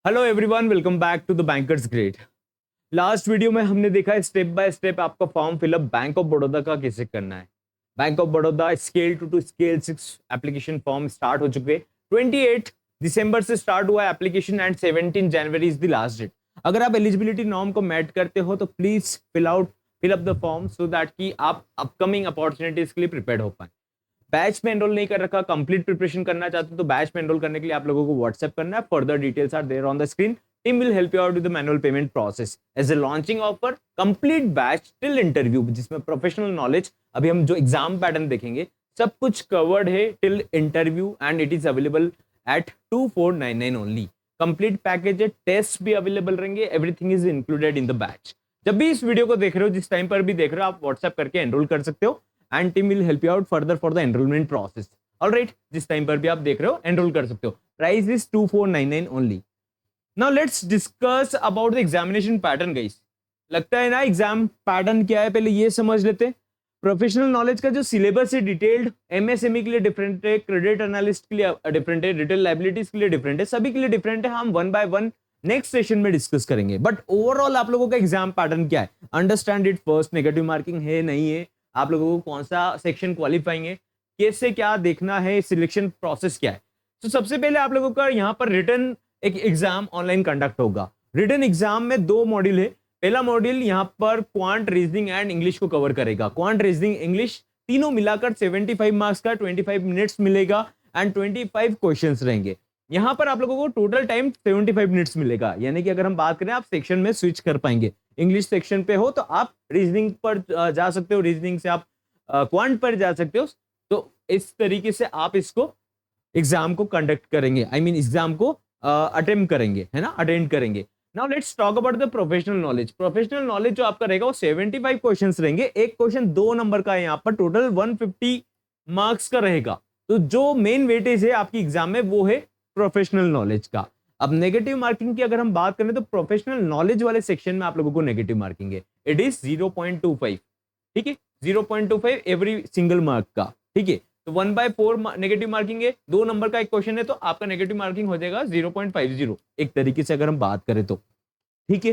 Hello everyone, welcome back to the Bankers Grade. Last video में हमने देखा है स्टेप बाय स्टेप आपका form fill up bank of Baroda का कैसे करना है। Bank of Baroda scale 2 to scale 6 application form start हो चुके हैं। 28 दिसंबर से स्टार्ट हुआ है application and 17 January is the last date. अगर आप एलिजिबिलिटी नॉर्म को मैट करते हो तो please fill up the form so that कि आप अपकमिंग अपॉर्चुनिटीज के लिए प्रिपेयर हो पाए। बैच में एनरोल नहीं कर रखा, कंप्लीट प्रिपरेशन करना चाहते हो तो बैच में एनरोल करने के लिए आप लोगों को व्हाट्सएप करना है। Further details are there on the screen. Team will help you out with the manual payment process as a launching offer complete batch till interview, जिसमें प्रोफेशनल नॉलेज, अभी हम जो एग्जाम पैटर्न देखेंगे सब कुछ कवर्ड है till interview and it is available at 2499 only. Complete package है, test भी अवेलेबल रहेंगे, everything is included in the batch. जब भी इस वीडियो को देख रहे हो, जिस टाइम पर भी देख रहे हो, आप व्हाट्सएप करके एनरोल कर सकते हो and team will help you out further for the enrolment process. Alright, जिस टाइम पर भी आप देख रहे हो एनरोल कर सकते हो। Price is 2499 only. Now let's discuss about the examination pattern guys. लगता है ना एग्जाम पैटर्न क्या है, पहले ये समझ लेते हैं। प्रोफेशनल नॉलेज का जो सिलेबस है डिटेल्ड, एमएसएमई के लिए डिफरेंट है, क्रेडिट एनालिस्ट के लिए डिफरेंट है, रिटेल लाइबिलिटीज के लिए डिफरेंट है, सभी के लिए डिफरेंट है। हम one by one next session में डिस्कस करेंगे। बट ओवरऑल आप लोगों का एग्जाम पैटर्न क्या है, understand it first. Negative marking है नहीं है, आप लोगों को कौन सा सेक्शन क्वालिफाइंग है, कैसे क्या देखना है, सिलेक्शन प्रोसेस क्या है। तो सबसे पहले आप लोगों का यहाँ पर रिटन एक एग्जाम ऑनलाइन कंडक्ट होगा। रिटन एग्जाम में दो मॉड्यूल है। पहला मॉड्यूल यहाँ पर क्वांट, रीजनिंग एंड इंग्लिश को कवर करेगा। क्वांट, रीजनिंग, इंग्लिश तीनों मिलाकर 75 मार्क्स का 25 मिनट्स मिलेगा एंड 25 क्वेश्चंस रहेंगे। यहाँ पर आप लोगों को टोटल टाइम 75 मिनट्स मिलेगा, यानी कि अगर हम बात करें आप सेक्शन में स्विच कर पाएंगे। इंग्लिश सेक्शन पे हो तो आप रीजनिंग पर जा सकते हो, रीजनिंग से आप क्वांट पर जा सकते हो। तो इस तरीके से आप इसको एग्जाम को कंडक्ट करेंगे, आई मीन एग्जाम को अटेम्प्ट करेंगे, है ना, अटेंड करेंगे। Now let's talk about the professional knowledge. Professional knowledge जो आपका रहेगा वो 75 क्वेश्चंस रहेंगे। एक क्वेश्चन 2 नंबर का है, यहाँ पर टोटल 150 मार्क्स का रहेगा। तो जो मेन वेटेज है आपकी एग्जाम में वो है प्रोफेशनल नॉलेज का। अब नेगेटिव मार्किंग की अगर हम बात करें तो प्रोफेशनल नॉलेज वाले सेक्शन में आप लोगों को नेगेटिव मार्किंग है, इट इज 0.25। ठीक है, 0.25 एवरी सिंगल मार्क का। ठीक है, तो 1/4 नेगेटिव मार्किंग है। 2 नंबर का एक क्वेश्चन है तो आपका नेगेटिव मार्किंग हो जाएगा 0.50 एक तरीके से अगर हम बात करें तो। ठीक है,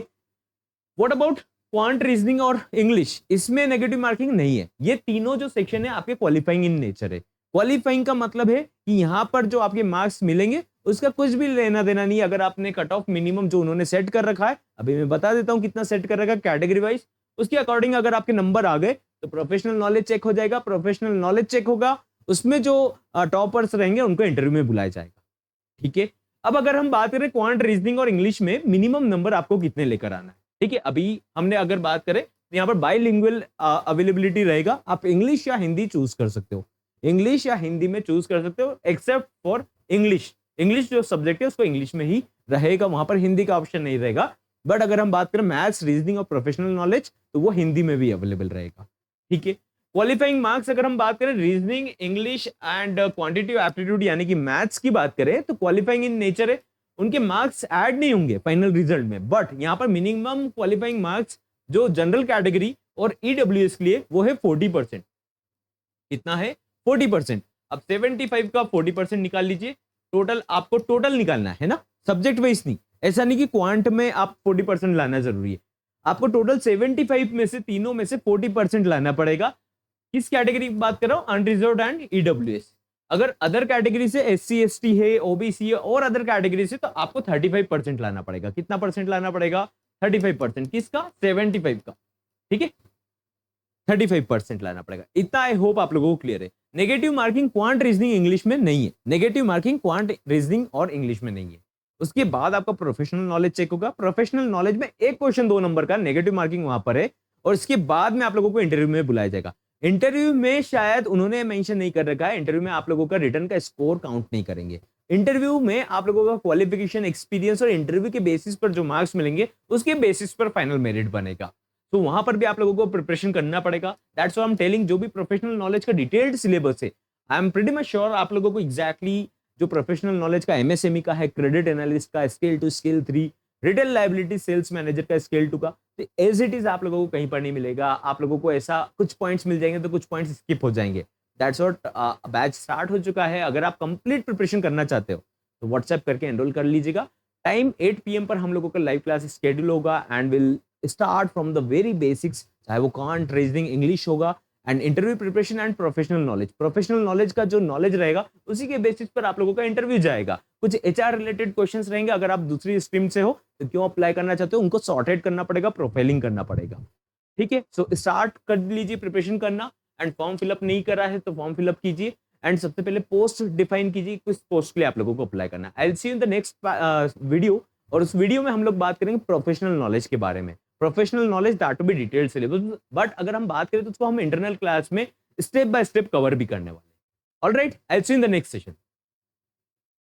व्हाट अबाउट क्वांट, रीजनिंग और इंग्लिश, इसमें नेगेटिव मार्किंग नहीं है। ये तीनों जो सेक्शन है आपके क्वालिफाइंग इन नेचर है। क्वालिफाइंग का मतलब है कि यहां पर जो आपके मार्क्स मिलेंगे उसका कुछ भी लेना देना नहीं। अगर आपने कट ऑफ मिनिमम जो उन्होंने सेट कर रखा है, अभी मैं बता देता हूं कितना सेट कर रखा है कैटेगरी वाइज, उसके अकॉर्डिंग अगर आपके नंबर आ गए तो प्रोफेशनल नॉलेज चेक हो जाएगा। प्रोफेशनल नॉलेज चेक होगा, उसमें जो टॉपर्स रहेंगे उनको इंटरव्यू में बुलाया जाएगा। ठीक है, अब अगर हम बात करें क्वांट, रीजनिंग और इंग्लिश में मिनिमम नंबर आपको कितने लेकर आना है। ठीक है, अभी हमने अगर बात करें तो यहाँ पर बाइलिंगुअल अवेलेबिलिटी रहेगा। आप इंग्लिश या हिंदी चूज कर सकते हो, इंग्लिश या हिंदी में चूज कर सकते हो, एक्सेप्ट फॉर इंग्लिश। इंग्लिश जो सब्जेक्ट है उसको इंग्लिश में ही रहेगा, वहां पर हिंदी का ऑप्शन नहीं रहेगा। बट अगर हम बात करें मैथ्स, रीजनिंग और प्रोफेशनल नॉलेज तो वो हिंदी में भी अवेलेबल रहेगा। ठीक है, क्वालिफाइंग मार्क्स अगर हम बात करें reasoning, English and quantitative aptitude यानी कि मैथ्स की बात करें तो क्वालिफाइंग इन नेचर है, उनके मार्क्स ऐड नहीं होंगे फाइनल रिजल्ट में। बट यहाँ पर मिनिमम क्वालिफाइंग मार्क्स जो जनरल कैटेगरी और ईडब्ल्यूएस के लिए वो है 40%। कितना है? 40%। अब 75 का 40% निकाल लीजिए। टोटल आपको टोटल निकालना है ना, सब्जेक्ट वाइज नहीं। ऐसा नहीं कि क्वांट में आप 40% लाना जरूरी है, आपको टोटल 75 में से तीनों में से 40% लाना पड़ेगा। किस कैटेगरी की बात कर रहा हूं? Unreserved and EWS. अगर अदर कैटेगरी से एससी एसटी है, ओबीसी है और अदर कैटेगरी से तो आपको 35% लाना पड़ेगा। कितना परसेंट लाना पड़ेगा? 35%। किसका? 75 का। ठीक है, 35% लाना पड़ेगा। इतना आई होप आप लोगों को क्लियर है। Negative marking quant, reasoning, English में नहीं है। नेगेटिव मार्किंग क्वांट, रीजनिंग और इंग्लिश में नहीं है। उसके बाद आपका प्रोफेशनल नॉलेज चेक होगा। प्रोफेशनल नॉलेज में एक क्वेश्चन 2 नंबर का नेगेटिव मार्किंग वहां पर है और इसके बाद में आप लोगों को इंटरव्यू में बुलाया जाएगा। इंटरव्यू में शायद उन्होंने मेंशन नहीं कर रखा है, इंटरव्यू में आप लोगों का रिटर्न का स्कोर काउंट नहीं करेंगे। इंटरव्यू में आप लोगों का क्वालिफिकेशन, एक्सपीरियंस और इंटरव्यू के बेसिस पर जो मार्क्स मिलेंगे उसके बेसिस पर फाइनल मेरिट बनेगा। तो वहां पर भी आप लोगों को प्रिपरेशन करना पड़ेगा। That's why I am telling, जो भी प्रोफेशनल नॉलेज का डिटेल्ड सिलेबस है, I am pretty much sure आप लोगों को एग्जैक्टली जो प्रोफेशनल नॉलेज का एमएसएमई का है, क्रेडिट एनालिस्ट का scale 2 scale 3, retail liability sales manager का स्केल 2 का, तो एज इट इज आप लोगों को कहीं पर नहीं मिलेगा। आप लोगों को ऐसा कुछ पॉइंट्स मिल जाएंगे तो कुछ पॉइंट्स स्किप हो जाएंगे। दैट्स व्हाट, बैच स्टार्ट हो चुका है। अगर आप कंप्लीट प्रिपरेशन करना चाहते हो तो व्हाट्सएप करके एनरोल कर लीजिएगा। टाइम 8 PM पर हम लोगों का लाइव क्लास स्केड्यूल होगा and will start from the very basics, चाहे वो कॉन्ट रीजनिंग इंग्लिश होगा and interview preparation and professional knowledge का जो नॉलेज रहेगा उसी के बेसिस पर आप लोगों का इंटरव्यू जाएगा। कुछ एचआर रिलेटेड क्वेश्चंस रहेंगे, अगर आप दूसरी स्ट्रीम से हो तो क्यों अप्लाई करना चाहते हो उनको सॉर्टेड करना पड़ेगा, प्रोफाइलिंग करना पड़ेगा। ठीक है, सो स्टार्ट कर लीजिए प्रिपरेशन करना एंड फॉर्म फिलअप नहीं करा है तो फॉर्म फिलअप कीजिए एंड सबसे पहले पोस्ट डिफाइन कीजिए किस पोस्ट के लिए आप लोगों को अप्लाई करना है। आई will see you in the next video, और उस वीडियो में हम लोग बात करेंगे प्रोफेशनल नॉलेज के बारे में। Professional knowledge that to be detailed syllabus, but अगर हम बात करें तो उसको हम इंटरनल क्लास में स्टेप बाय स्टेप कवर भी करने वाले हैं। Alright, I will see you in the next session.